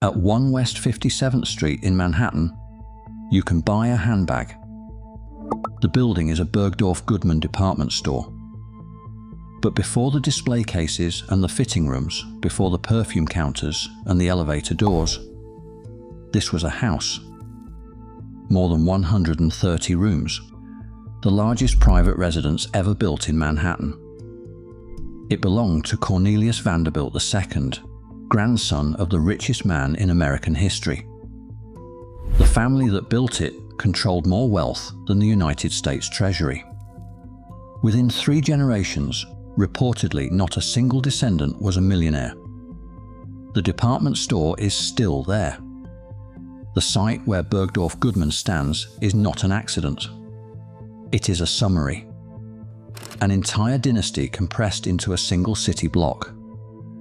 At 1 West 57th Street in Manhattan, you can buy a handbag. The building is a Bergdorf Goodman department store. But before the display cases and the fitting rooms, before the perfume counters and the elevator doors, this was a house. More than 130 rooms, the largest private residence ever built in Manhattan. It belonged to Cornelius Vanderbilt II, grandson of the richest man in American history. The family that built it controlled more wealth than the United States Treasury. Within 3 generations, reportedly not a single descendant was a millionaire. The department store is still there. The site where Bergdorf Goodman stands is not an accident. It is a summary. An entire dynasty compressed into a single city block.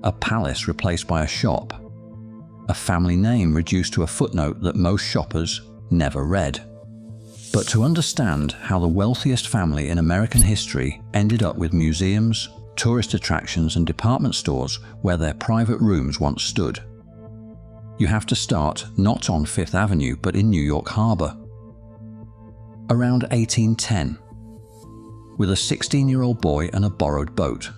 A palace replaced by a shop. A family name reduced to a footnote that most shoppers never read. But to understand how the wealthiest family in American history ended up with museums, tourist attractions and department stores where their private rooms once stood, you have to start not on Fifth Avenue but in New York Harbor. Around 1810, with a 16-year-old boy and a borrowed boat.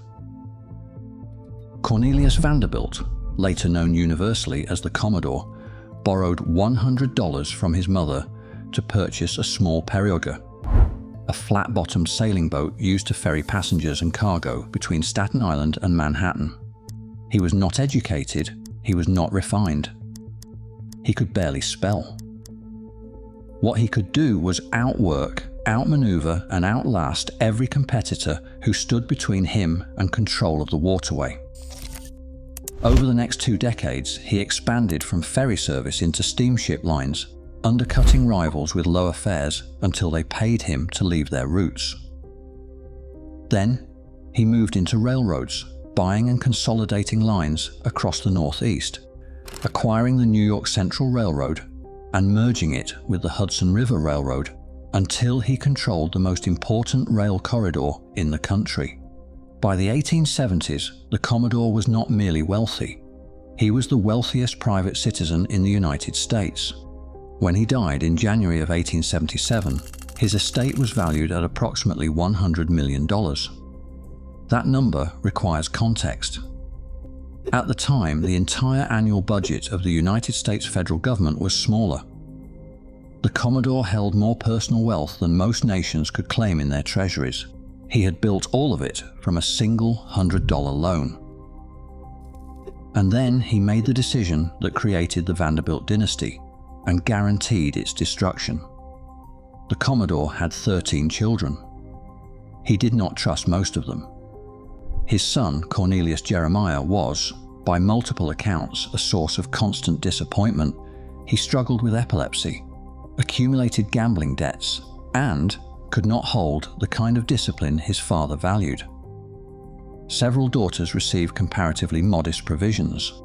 Cornelius Vanderbilt, later known universally as the Commodore, borrowed $100 from his mother to purchase a small periauga, a flat-bottomed sailing boat used to ferry passengers and cargo between Staten Island and Manhattan. He was not educated, he was not refined. He could barely spell. What he could do was outwork, outmaneuver and outlast every competitor who stood between him and control of the waterway. Over the next 2 decades, he expanded from ferry service into steamship lines, undercutting rivals with lower fares until they paid him to leave their routes. Then, he moved into railroads, buying and consolidating lines across the Northeast, acquiring the New York Central Railroad and merging it with the Hudson River Railroad until he controlled the most important rail corridor in the country. By the 1870s, the Commodore was not merely wealthy. He was the wealthiest private citizen in the United States. When he died in January of 1877, his estate was valued at approximately $100 million. That number requires context. At the time, the entire annual budget of the United States federal government was smaller. The Commodore held more personal wealth than most nations could claim in their treasuries. He had built all of it from a single $100 loan. And then he made the decision that created the Vanderbilt dynasty and guaranteed its destruction. The Commodore had 13 children. He did not trust most of them. His son, Cornelius Jeremiah, was, by multiple accounts, a source of constant disappointment. He struggled with epilepsy, accumulated gambling debts, and could not hold the kind of discipline his father valued. Several daughters received comparatively modest provisions.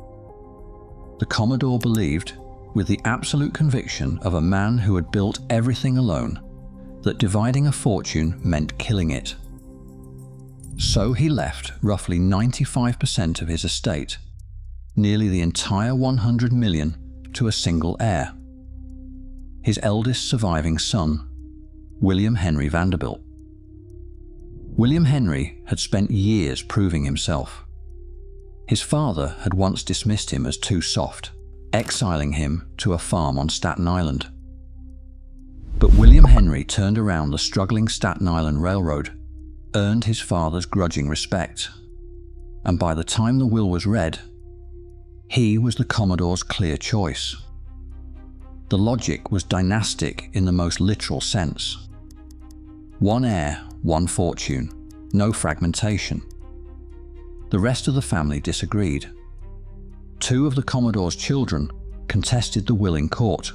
The Commodore believed, with the absolute conviction of a man who had built everything alone, that dividing a fortune meant killing it. So he left roughly 95% of his estate, nearly the entire $100 million, to a single heir, his eldest surviving son, William Henry Vanderbilt. William Henry had spent years proving himself. His father had once dismissed him as too soft, exiling him to a farm on Staten Island. But William Henry turned around the struggling Staten Island Railroad, earned his father's grudging respect, and by the time the will was read, he was the Commodore's clear choice. The logic was dynastic in the most literal sense. One heir, one fortune, no fragmentation. The rest of the family disagreed. 2 of the Commodore's children contested the will in court,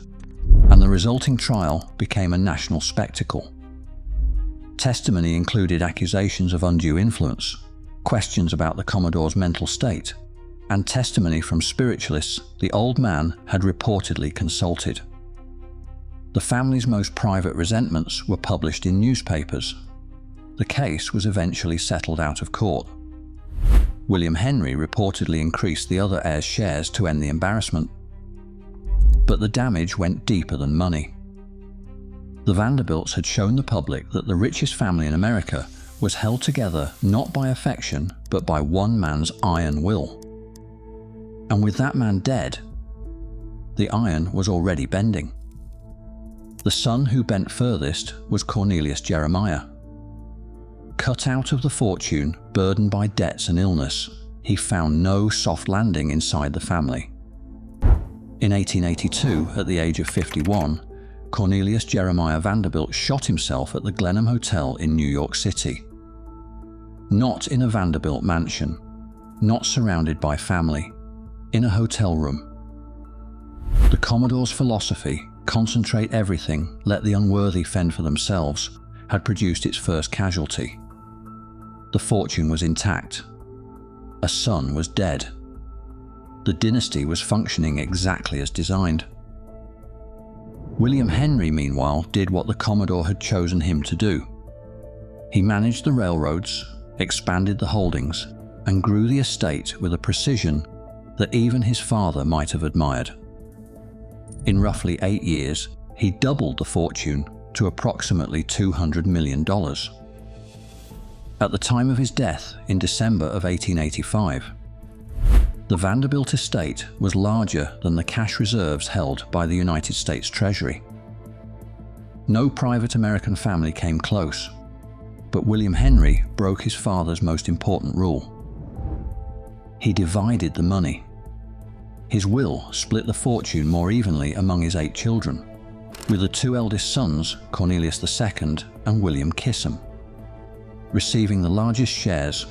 and the resulting trial became a national spectacle. Testimony included accusations of undue influence, questions about the Commodore's mental state, and testimony from spiritualists the old man had reportedly consulted. The family's most private resentments were published in newspapers. The case was eventually settled out of court. William Henry reportedly increased the other heir's shares to end the embarrassment. But the damage went deeper than money. The Vanderbilts had shown the public that the richest family in America was held together not by affection, but by one man's iron will. And with that man dead, the iron was already bending. The son who bent furthest was Cornelius Jeremiah. Cut out of the fortune, burdened by debts and illness, he found no soft landing inside the family. In 1882, at the age of 51, Cornelius Jeremiah Vanderbilt shot himself at the Glenham Hotel in New York City. Not in a Vanderbilt mansion, not surrounded by family, in a hotel room. The Commodore's philosophy, concentrate everything, let the unworthy fend for themselves, had produced its first casualty. The fortune was intact. A son was dead. The dynasty was functioning exactly as designed. William Henry, meanwhile, did what the Commodore had chosen him to do. He managed the railroads, expanded the holdings, and grew the estate with a precision that even his father might have admired. In roughly 8 years, he doubled the fortune to approximately $200 million. At the time of his death in December of 1885, the Vanderbilt estate was larger than the cash reserves held by the United States Treasury. No private American family came close, but William Henry broke his father's most important rule. He divided the money. His will split the fortune more evenly among his 8 children, with the 2 eldest sons, Cornelius II and William Kissam, receiving the largest shares,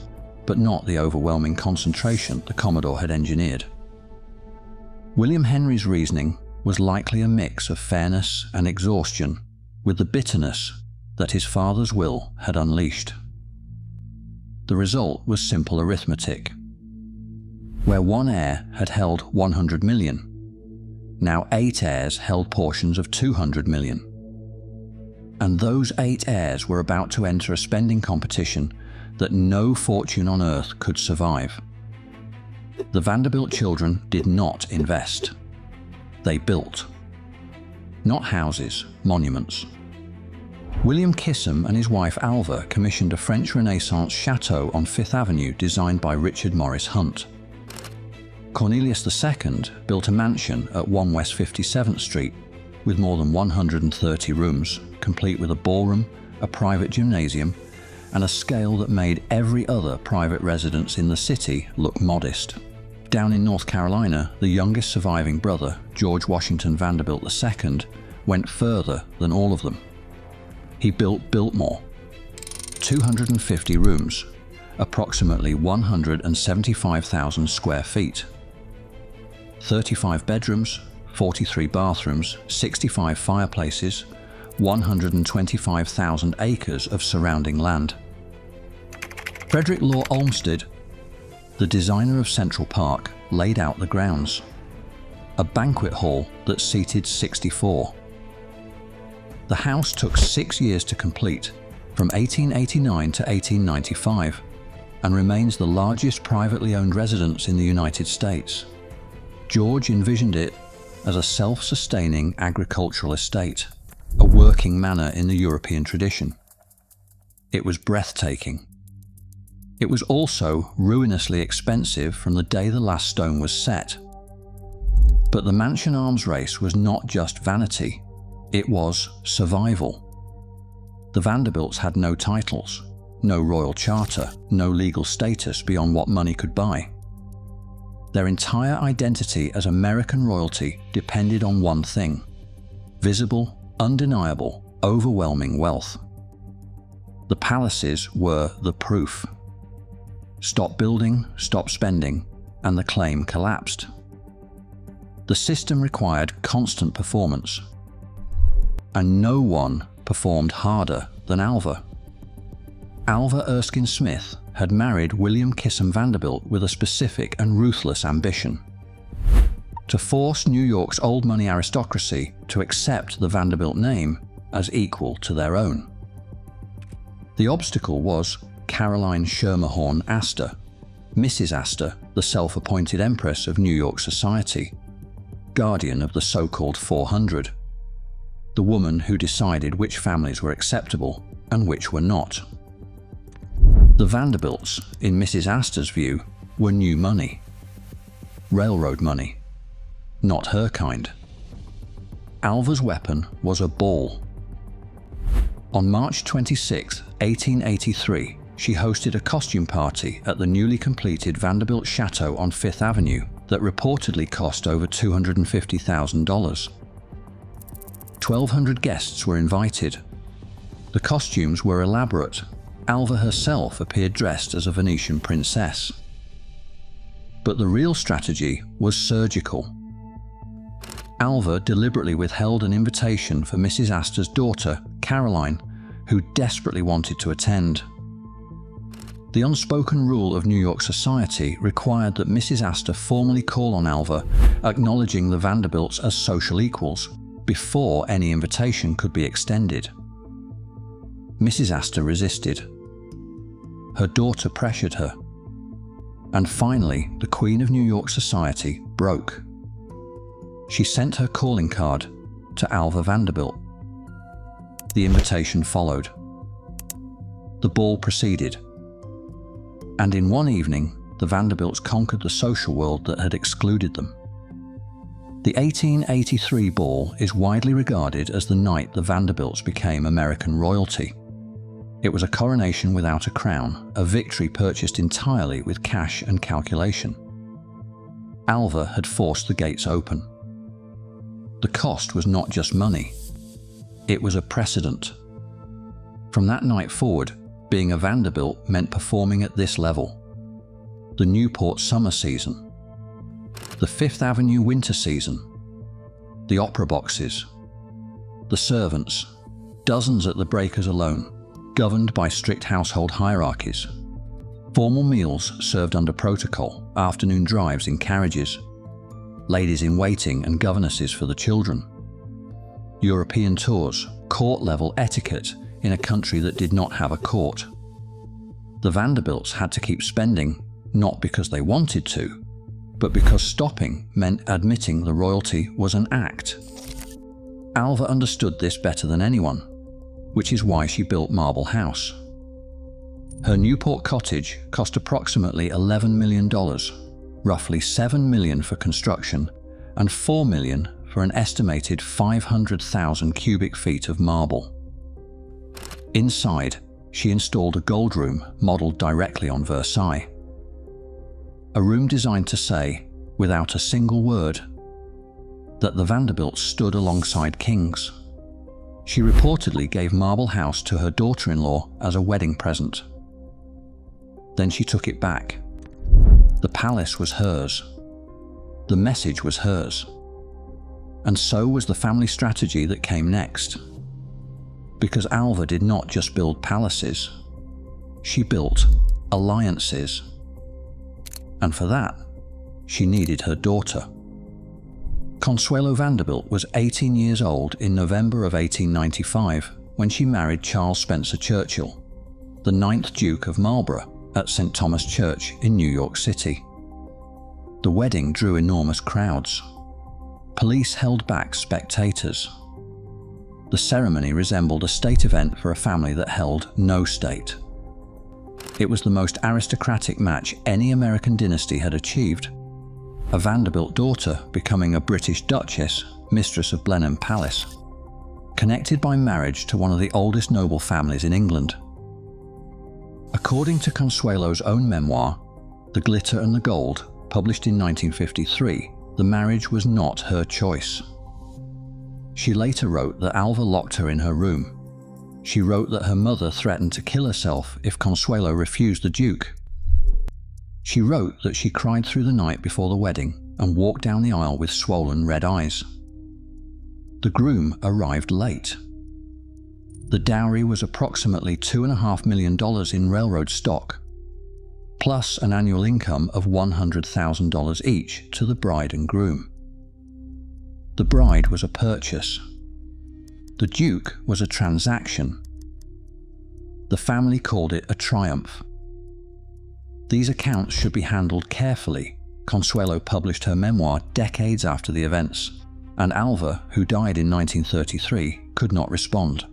but not the overwhelming concentration the Commodore had engineered. William Henry's reasoning was likely a mix of fairness and exhaustion, with the bitterness that his father's will had unleashed. The result was simple arithmetic. Where one heir had held 100 million, now 8 heirs held portions of 200 million. And those 8 heirs were about to enter a spending competition that no fortune on earth could survive. The Vanderbilt children did not invest. They built. Not houses, monuments. William Kissam and his wife Alva commissioned a French Renaissance chateau on Fifth Avenue designed by Richard Morris Hunt. Cornelius II built a mansion at 1 West 57th Street with more than 130 rooms, complete with a ballroom, a private gymnasium, and a scale that made every other private residence in the city look modest. Down in North Carolina, the youngest surviving brother, George Washington Vanderbilt II, went further than all of them. He built Biltmore, 250 rooms, approximately 175,000 square feet, 35 bedrooms, 43 bathrooms, 65 fireplaces, 125,000 acres of surrounding land. Frederick Law Olmsted, the designer of Central Park, laid out the grounds. A banquet hall that seated 64. The house took 6 years to complete, from 1889 to 1895, and remains the largest privately owned residence in the United States. George envisioned it as a self-sustaining agricultural estate, a working manor in the European tradition. It was breathtaking. It was also ruinously expensive from the day the last stone was set. But the mansion arms race was not just vanity, it was survival. The Vanderbilts had no titles, no royal charter, no legal status beyond what money could buy. Their entire identity as American royalty depended on one thing: visible, undeniable, overwhelming wealth. The palaces were the proof. Stop building, stop spending, and the claim collapsed. The system required constant performance, and no one performed harder than Alva. Alva Erskine Smith had married William Kissam Vanderbilt with a specific and ruthless ambition: to force New York's old money aristocracy to accept the Vanderbilt name as equal to their own. The obstacle was Caroline Schermerhorn Astor, Mrs. Astor, the self-appointed Empress of New York society. guardian of the so-called 400, the woman who decided which families were acceptable and which were not. The Vanderbilts, in Mrs. Astor's view, were new money. Railroad money. Not her kind. Alva's weapon was a ball. On March 26, 1883, she hosted a costume party at the newly completed Vanderbilt Chateau on Fifth Avenue that reportedly cost over $250,000. 1,200 guests were invited. The costumes were elaborate. Alva herself appeared dressed as a Venetian princess. But the real strategy was surgical. Alva deliberately withheld an invitation for Mrs. Astor's daughter, Caroline, who desperately wanted to attend. The unspoken rule of New York society required that Mrs. Astor formally call on Alva, acknowledging the Vanderbilts as social equals, before any invitation could be extended. Mrs. Astor resisted. Her daughter pressured her. And finally, the Queen of New York society broke. She sent her calling card to Alva Vanderbilt. The invitation followed. The ball proceeded. And in one evening, the Vanderbilts conquered the social world that had excluded them. The 1883 ball is widely regarded as the night the Vanderbilts became American royalty. It was a coronation without a crown, a victory purchased entirely with cash and calculation. Alva had forced the gates open. The cost was not just money. It was a precedent. From that night forward, being a Vanderbilt meant performing at this level. The Newport summer season, the Fifth Avenue winter season, the opera boxes, the servants, dozens at the breakers alone, governed by strict household hierarchies, formal meals served under protocol, afternoon drives in carriages, ladies in waiting and governesses for the children, European tours, court-level etiquette in a country that did not have a court. The Vanderbilts had to keep spending, not because they wanted to, but because stopping meant admitting the royalty was an act. Alva understood this better than anyone, which is why she built Marble House. Her Newport cottage cost approximately $11 million, roughly $7 million for construction and $4 million for an estimated 500,000 cubic feet of marble. Inside, she installed a gold room modeled directly on Versailles. A room designed to say, without a single word, that the Vanderbilts stood alongside kings. She reportedly gave Marble House to her daughter-in-law as a wedding present. Then she took it back. The palace was hers. The message was hers. And so was the family strategy that came next. Because Alva did not just build palaces. She built alliances. And for that, she needed her daughter. Consuelo Vanderbilt was 18 years old in November of 1895 when she married Charles Spencer Churchill, the 9th Duke of Marlborough, at St. Thomas Church in New York City. The wedding drew enormous crowds. Police held back spectators. The ceremony resembled a state event for a family that held no state. It was the most aristocratic match any American dynasty had achieved. A Vanderbilt daughter becoming a British Duchess, mistress of Blenheim Palace, connected by marriage to one of the oldest noble families in England. According to Consuelo's own memoir, The Glitter and the Gold, published in 1953, the marriage was not her choice. She later wrote that Alva locked her in her room. She wrote that her mother threatened to kill herself if Consuelo refused the Duke. She wrote that she cried through the night before the wedding and walked down the aisle with swollen red eyes. The groom arrived late. The dowry was approximately $2.5 million in railroad stock, plus an annual income of $100,000 each to the bride and groom. The bride was a purchase. The Duke was a transaction. The family called it a triumph. These accounts should be handled carefully Consuelo published her memoir decades after the events, and Alva, who died in 1933, could not respond.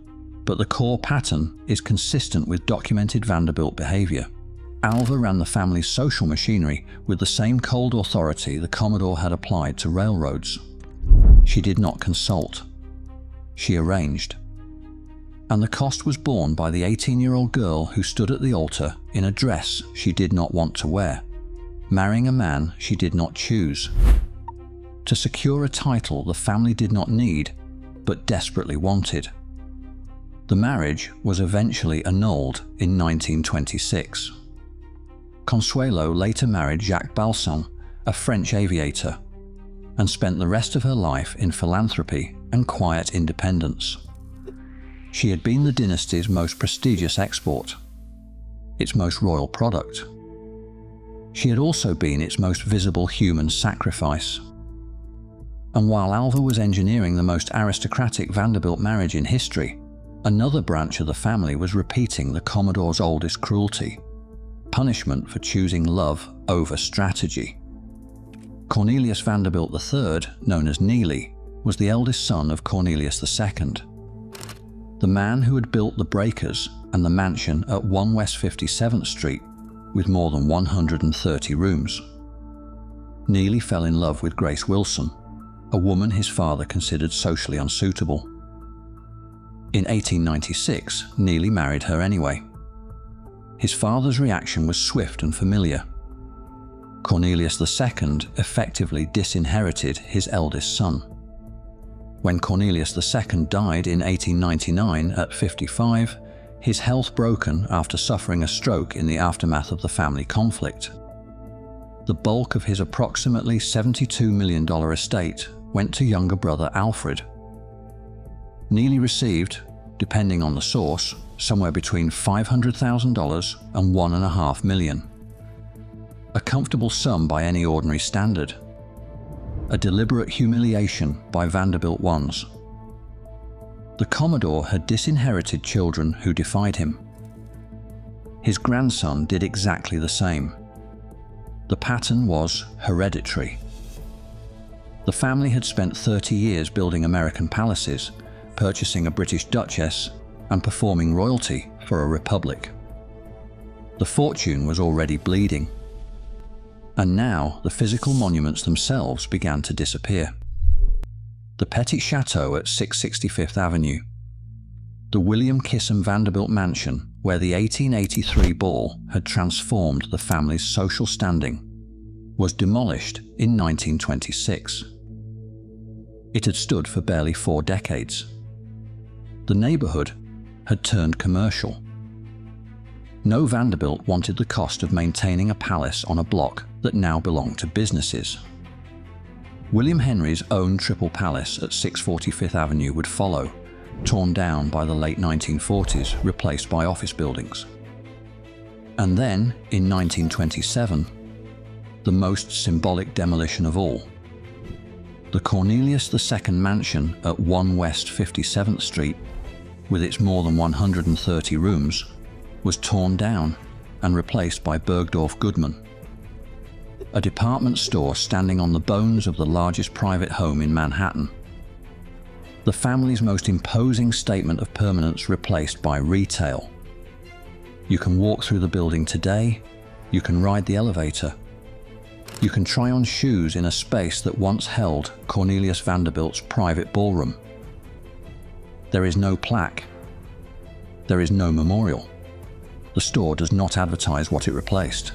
But the core pattern is consistent with documented Vanderbilt behavior. Alva ran the family's social machinery with the same cold authority the Commodore had applied to railroads. She did not consult. She arranged. And the cost was borne by the 18-year-old girl who stood at the altar in a dress she did not want to wear, marrying a man she did not choose. To secure a title the family did not need, but desperately wanted. The marriage was eventually annulled in 1926. Consuelo later married Jacques Balsan, a French aviator, and spent the rest of her life in philanthropy and quiet independence. She had been the dynasty's most prestigious export, its most royal product. She had also been its most visible human sacrifice. And while Alva was engineering the most aristocratic Vanderbilt marriage in history, another branch of the family was repeating the Commodore's oldest cruelty: punishment for choosing love over strategy. Cornelius Vanderbilt III, known as Neely, was the eldest son of Cornelius II, the man who had built the breakers and the mansion at 1 West 57th Street with more than 130 rooms. Neely fell in love with Grace Wilson, a woman his father considered socially unsuitable. In 1896, Neely married her anyway. His father's reaction was swift and familiar. Cornelius II effectively disinherited his eldest son. When Cornelius II died in 1899 at 55, his health broken after suffering a stroke in the aftermath of the family conflict. The bulk of his approximately $72 million estate went to younger brother Alfred. Neely received, depending on the source, somewhere between $500,000 and $1.5 million. A comfortable sum by any ordinary standard. A deliberate humiliation by Vanderbilt ones. The Commodore had disinherited children who defied him. His grandson did exactly the same. The pattern was hereditary. The family had spent 30 years building American palaces, purchasing a British duchess, and performing royalty for a republic. The fortune was already bleeding. And now the physical monuments themselves began to disappear. The Petit Chateau at 665th Avenue, the William Kissam Vanderbilt mansion where the 1883 ball had transformed the family's social standing, was demolished in 1926. It had stood for barely 4 decades. The neighborhood had turned commercial. No Vanderbilt wanted the cost of maintaining a palace on a block that now belonged to businesses. William Henry's own Triple Palace at 645th Avenue would follow, torn down by the late 1940s, replaced by office buildings. And then, in 1927, the most symbolic demolition of all. The Cornelius II mansion at 1 West 57th Street, with its more than 130 rooms, was torn down and replaced by Bergdorf Goodman, a department store standing on the bones of the largest private home in Manhattan. The family's most imposing statement of permanence replaced by retail. You can walk through the building today, you can ride the elevator, you can try on shoes in a space that once held Cornelius Vanderbilt's private ballroom. There is no plaque. There is no memorial. The store does not advertise what it replaced.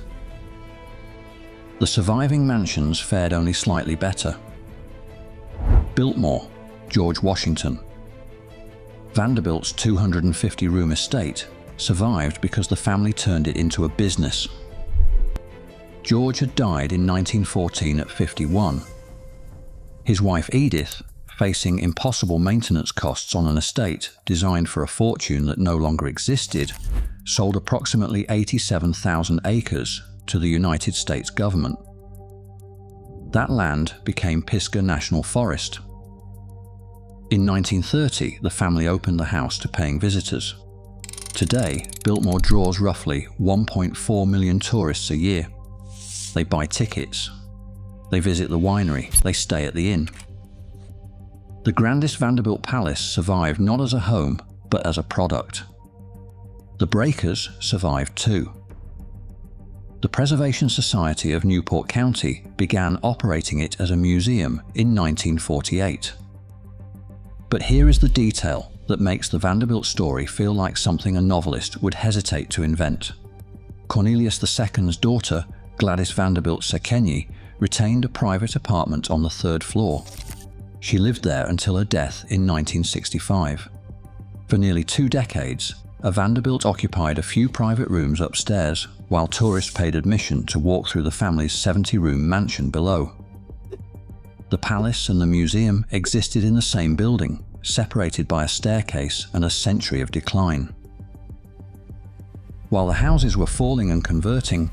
The surviving mansions fared only slightly better. Biltmore, George Washington. Vanderbilt's 250-room estate survived because the family turned it into a business. George had died in 1914 at 51. His wife Edith, facing impossible maintenance costs on an estate designed for a fortune that no longer existed, sold approximately 87,000 acres to the United States government. That land became Pisgah National Forest. In 1930, the family opened the house to paying visitors. Today, Biltmore draws roughly 1.4 million tourists a year. They buy tickets, They visit the winery, they stay at the inn. The grandest Vanderbilt palace survived not as a home, but as a product. The breakers survived too. The Preservation Society of Newport County began operating it as a museum in 1948. But here is the detail that makes the Vanderbilt story feel like something a novelist would hesitate to invent. Cornelius II's daughter, Gladys Vanderbilt Sekenyi, retained a private apartment on the 3rd floor. She lived there until her death in 1965. For nearly 2 decades, a Vanderbilt occupied a few private rooms upstairs, while tourists paid admission to walk through the family's 70-room mansion below. The palace and the museum existed in the same building, separated by a staircase and a century of decline. While the houses were falling and converting,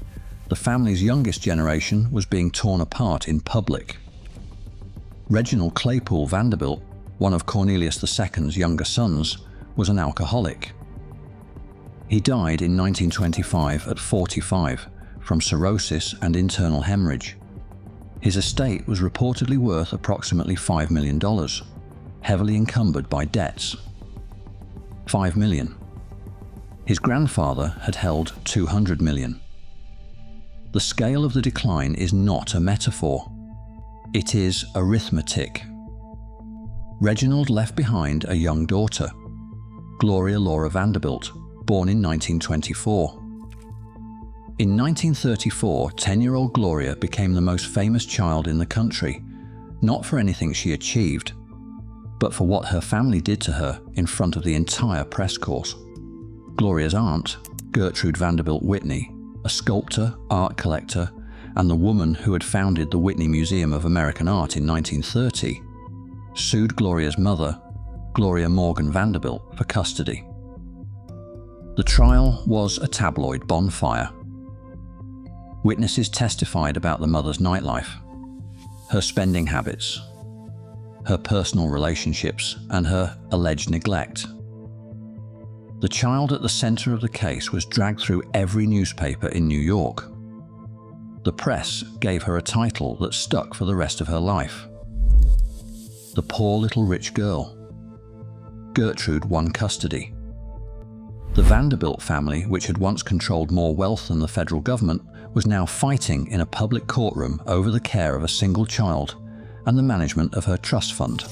the family's youngest generation was being torn apart in public. Reginald Claypool Vanderbilt, one of Cornelius II's younger sons, was an alcoholic. He died in 1925 at 45 from cirrhosis and internal hemorrhage. His estate was reportedly worth approximately $5 million, heavily encumbered by debts. $5 million. His grandfather had held $200 million. The scale of the decline is not a metaphor. It is arithmetic. Reginald left behind a young daughter, Gloria Laura Vanderbilt, born in 1924. In 1934, 10-year-old Gloria became the most famous child in the country, not for anything she achieved, but for what her family did to her in front of the entire press corps. Gloria's aunt, Gertrude Vanderbilt Whitney, a sculptor, art collector, and the woman who had founded the Whitney Museum of American Art in 1930, sued Gloria's mother, Gloria Morgan Vanderbilt, for custody. The trial was a tabloid bonfire. Witnesses testified about the mother's nightlife, her spending habits, her personal relationships, and her alleged neglect. The child at the center of the case was dragged through every newspaper in New York. The press gave her a title that stuck for the rest of her life: the poor little rich girl. Gertrude won custody. The Vanderbilt family, which had once controlled more wealth than the federal government, was now fighting in a public courtroom over the care of a single child and the management of her trust fund.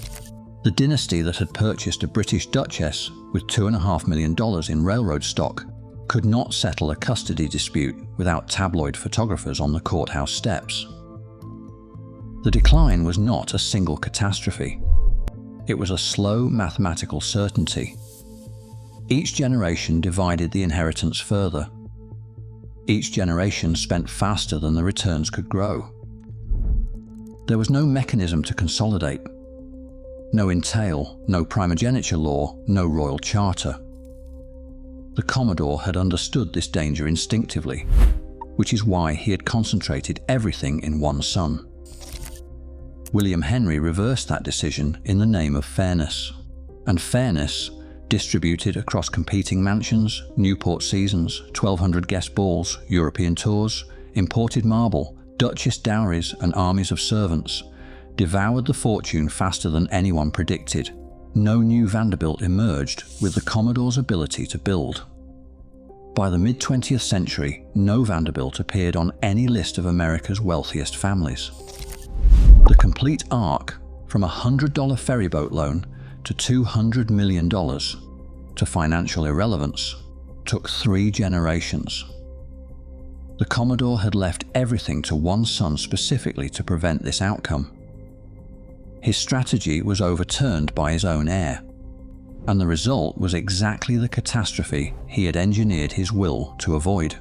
The dynasty that had purchased a British duchess with $2.5 million in railroad stock could not settle a custody dispute without tabloid photographers on the courthouse steps. The decline was not a single catastrophe. It was a slow mathematical certainty. Each generation divided the inheritance further. Each generation spent faster than the returns could grow. There was no mechanism to consolidate. No entail, no primogeniture law, no royal charter. The Commodore had understood this danger instinctively, which is why he had concentrated everything in one son. William Henry reversed that decision in the name of fairness, and fairness, distributed across competing mansions, Newport seasons, 1,200 guest balls, European tours, imported marble, Duchess dowries, and armies of servants, devoured the fortune faster than anyone predicted. No new Vanderbilt emerged with the Commodore's ability to build. By the mid-20th century, no Vanderbilt appeared on any list of America's wealthiest families. The complete arc, from a $100 ferryboat loan to $200 million to financial irrelevance, took 3 generations. The Commodore had left everything to one son specifically to prevent this outcome. His strategy was overturned by his own heir, and the result was exactly the catastrophe he had engineered his will to avoid.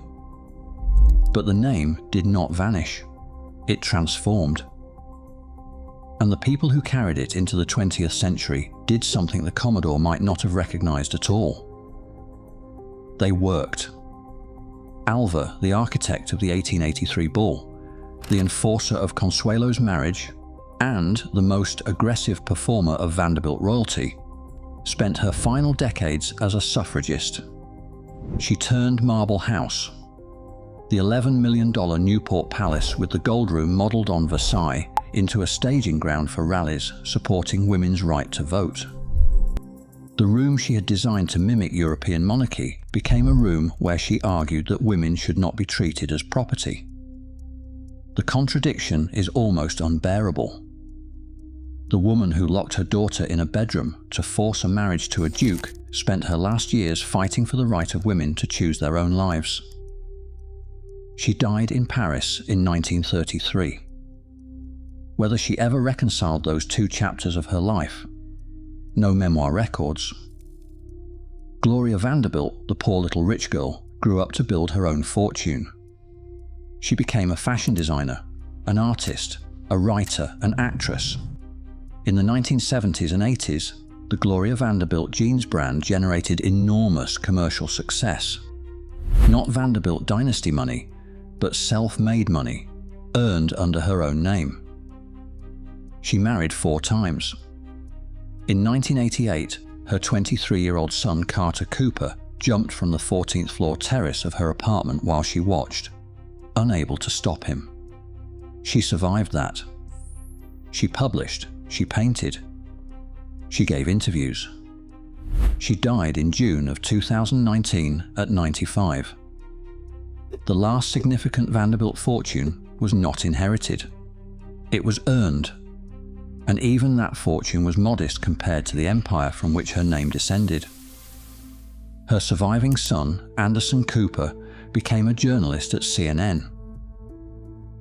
But the name did not vanish. It transformed. And the people who carried it into the 20th century did something the Commodore might not have recognized at all. They worked. Alva, the architect of the 1883 bull, the enforcer of Consuelo's marriage, and the most aggressive performer of Vanderbilt royalty, spent her final decades as a suffragist. She turned Marble House, the $11 million Newport Palace with the Gold Room modelled on Versailles into a staging ground for rallies supporting women's right to vote. The room she had designed to mimic European monarchy became a room where she argued that women should not be treated as property. The contradiction is almost unbearable. The woman who locked her daughter in a bedroom to force a marriage to a duke spent her last years fighting for the right of women to choose their own lives. She died in Paris in 1933. Whether she ever reconciled those two chapters of her life, no memoir records. Gloria Vanderbilt, the poor little rich girl, grew up to build her own fortune. She became a fashion designer, an artist, a writer, an actress. In the 1970s and 80s, the Gloria Vanderbilt jeans brand generated enormous commercial success. Not Vanderbilt Dynasty money, but self-made money, earned under her own name. She married 4 times. In 1988, her 23-year-old son Carter Cooper jumped from the 14th floor terrace of her apartment while she watched, unable to stop him. She survived that. She published, she painted, she gave interviews. She died in June of 2019 at 95. The last significant Vanderbilt fortune was not inherited. It was earned. And even that fortune was modest compared to the empire from which her name descended. Her surviving son, Anderson Cooper, became a journalist at CNN.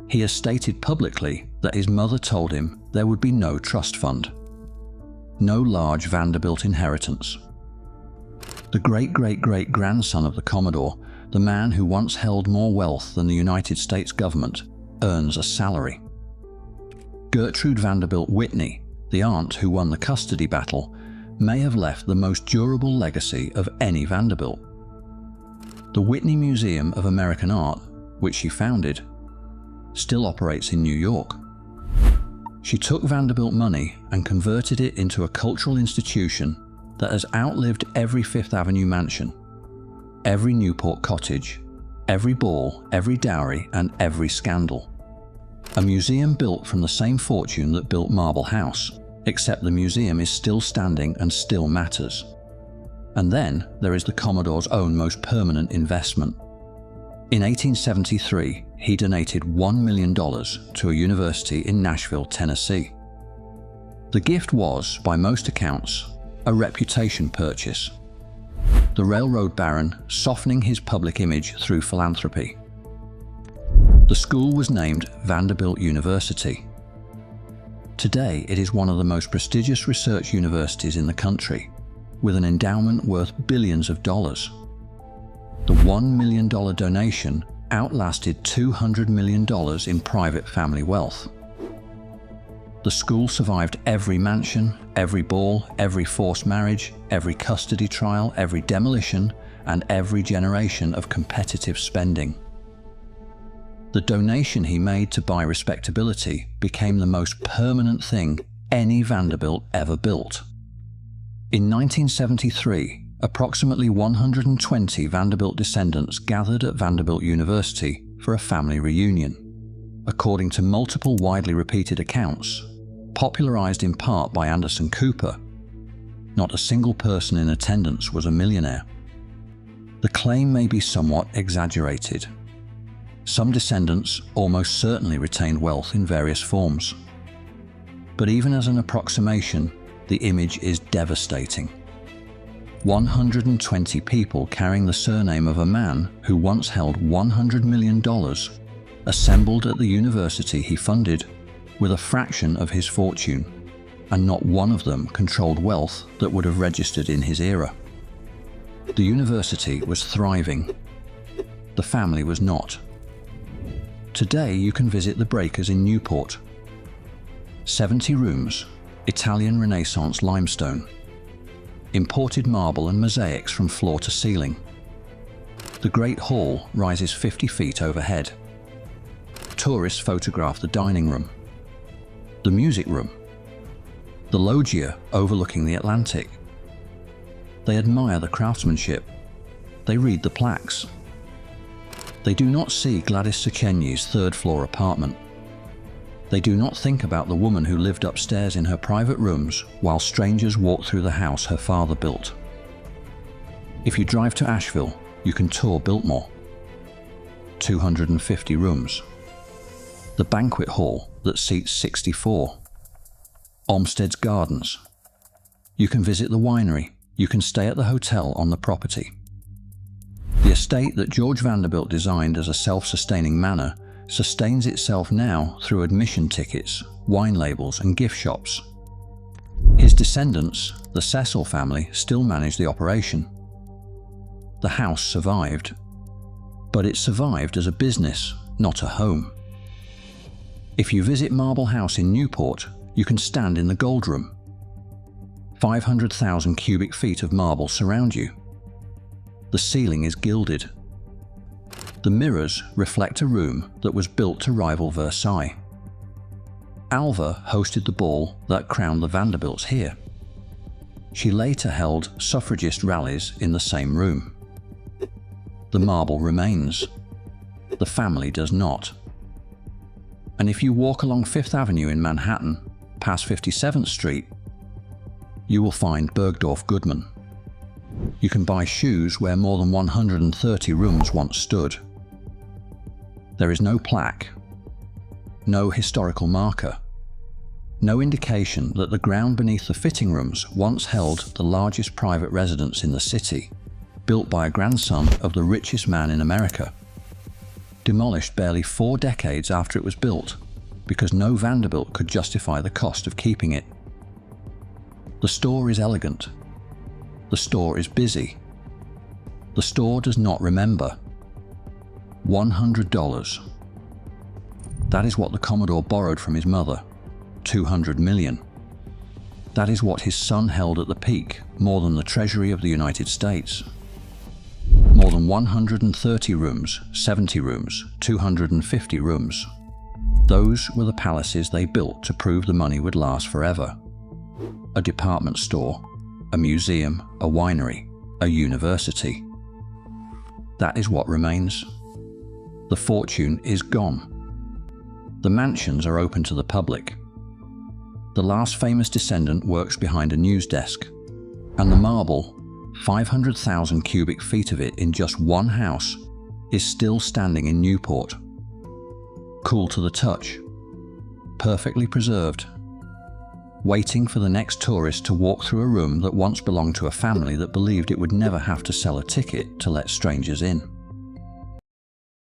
He has stated publicly that his mother told him there would be no trust fund, no large Vanderbilt inheritance. The great-great-great-grandson of the Commodore, the man who once held more wealth than the United States government, earns a salary. Gertrude Vanderbilt Whitney, the aunt who won the custody battle, may have left the most durable legacy of any Vanderbilt. The Whitney Museum of American Art, which she founded, still operates in New York. She took Vanderbilt money and converted it into a cultural institution that has outlived every Fifth Avenue mansion, every Newport cottage, every ball, every dowry, and every scandal. A museum built from the same fortune that built Marble House, except the museum is still standing and still matters. And then there is the Commodore's own most permanent investment. In 1873, he donated $1 million to a university in Nashville, Tennessee. The gift was, by most accounts, a reputation purchase. The railroad baron softening his public image through philanthropy. The school was named Vanderbilt University. Today, it is one of the most prestigious research universities in the country, with an endowment worth billions of dollars. The $1 million donation outlasted $200 million in private family wealth. The school survived every mansion, every ball, every forced marriage, every custody trial, every demolition, and every generation of competitive spending. The donation he made to buy respectability became the most permanent thing any Vanderbilt ever built. In 1973, approximately 120 Vanderbilt descendants gathered at Vanderbilt University for a family reunion. According to multiple widely repeated accounts, popularized in part by Anderson Cooper, not a single person in attendance was a millionaire. The claim may be somewhat exaggerated. Some descendants almost certainly retained wealth in various forms. But even as an approximation, the image is devastating. 120 people carrying the surname of a man who once held $100 million assembled at the university he funded with a fraction of his fortune, and not one of them controlled wealth that would have registered in his era. The university was thriving. The family was not. Today you can visit the Breakers in Newport. 70 rooms, Italian Renaissance limestone, imported marble and mosaics from floor to ceiling. The Great Hall rises 50 feet overhead. Tourists photograph the dining room, the music room, the loggia overlooking the Atlantic. They admire the craftsmanship. They read the plaques. They do not see Gladys Sekhenyi's third-floor apartment. They do not think about the woman who lived upstairs in her private rooms while strangers walked through the house her father built. If you drive to Asheville, you can tour Biltmore. 250 rooms. The banquet hall that seats 64. Olmsted's Gardens. You can visit the winery. You can stay at the hotel on the property. The estate that George Vanderbilt designed as a self-sustaining manor sustains itself now through admission tickets, wine labels, and gift shops. His descendants, the Cecil family, still manage the operation. The house survived, but it survived as a business, not a home. If you visit Marble House in Newport, you can stand in the Gold Room. 500,000 cubic feet of marble surround you. The ceiling is gilded. The mirrors reflect a room that was built to rival Versailles. Alva hosted the ball that crowned the Vanderbilts here. She later held suffragist rallies in the same room. The marble remains. The family does not. And if you walk along Fifth Avenue in Manhattan, past 57th Street, you will find Bergdorf Goodman. You can buy shoes where more than 130 rooms once stood. There is no plaque, no historical marker, no indication that the ground beneath the fitting rooms once held the largest private residence in the city, built by a grandson of the richest man in America. Demolished barely 4 decades after it was built, because no Vanderbilt could justify the cost of keeping it. The store is elegant. The store is busy. The store does not remember. $100. That is what the Commodore borrowed from his mother, $200 million. That is what his son held at the peak, more than the Treasury of the United States. More than 130 rooms, 70 rooms, 250 rooms. Those were the palaces they built to prove the money would last forever. A department store, a museum, a winery, a university. That is what remains. The fortune is gone. The mansions are open to the public. The last famous descendant works behind a news desk, and the marble, 500,000 cubic feet of it in just one house, is still standing in Newport. Cool to the touch, perfectly preserved, waiting for the next tourist to walk through a room that once belonged to a family that believed it would never have to sell a ticket to let strangers in.